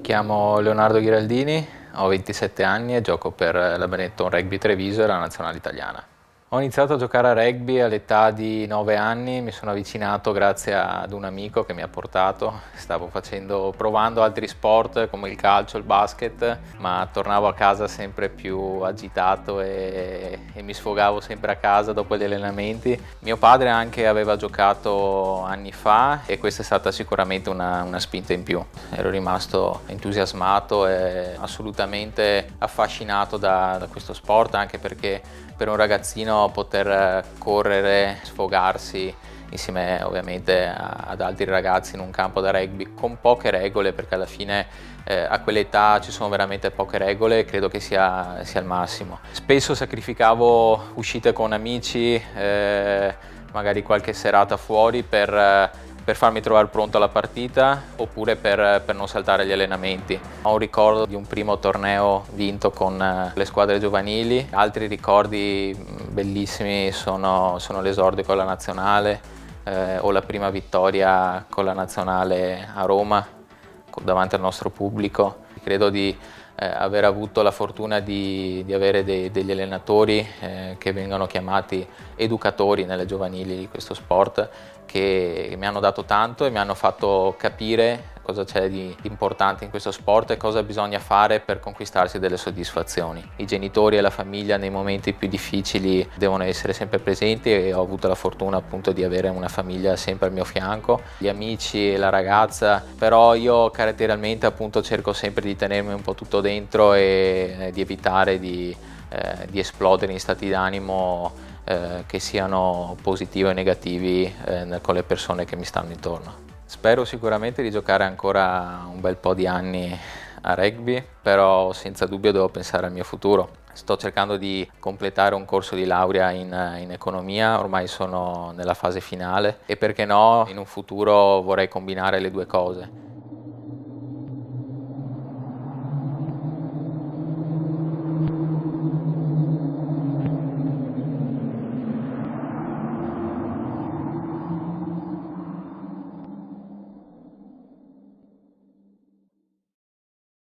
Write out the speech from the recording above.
chiamo Leonardo Ghiraldini, ho 27 anni e gioco per la Benetton Rugby Treviso e la nazionale italiana. Ho iniziato a giocare a rugby all'età di 9 anni, mi sono avvicinato grazie ad un amico che mi ha portato. Stavo provando altri sport come il calcio, il basket, ma tornavo a casa sempre più agitato e mi sfogavo sempre a casa dopo gli allenamenti. Mio padre anche aveva giocato anni fa e questa è stata sicuramente una spinta in più. Ero rimasto entusiasmato e assolutamente affascinato da questo sport, anche perché per un ragazzino poter correre, sfogarsi insieme ovviamente ad altri ragazzi in un campo da rugby con poche regole, perché alla fine a quell'età ci sono veramente poche regole, e credo che sia il massimo. Spesso sacrificavo uscite con amici, magari qualche serata fuori per farmi trovare pronto alla partita oppure per non saltare gli allenamenti. Ho un ricordo di un primo torneo vinto con le squadre giovanili, altri ricordi bellissimi sono l'esordio con la nazionale o la prima vittoria con la nazionale a Roma davanti al nostro pubblico. Credo di aver avuto la fortuna di avere degli allenatori che vengono chiamati educatori nelle giovanili di questo sport, che mi hanno dato tanto e mi hanno fatto capire cosa c'è di importante in questo sport e cosa bisogna fare per conquistarsi delle soddisfazioni. I genitori e la famiglia nei momenti più difficili devono essere sempre presenti e ho avuto la fortuna appunto di avere una famiglia sempre al mio fianco, gli amici e la ragazza, però io caratterialmente appunto cerco sempre di tenermi un po' tutto dentro e di evitare di esplodere in stati d'animo che siano positivi o negativi con le persone che mi stanno intorno. Spero sicuramente di giocare ancora un bel po' di anni a rugby, però senza dubbio devo pensare al mio futuro. Sto cercando di completare un corso di laurea in economia, ormai sono nella fase finale e perché no, in un futuro vorrei combinare le due cose.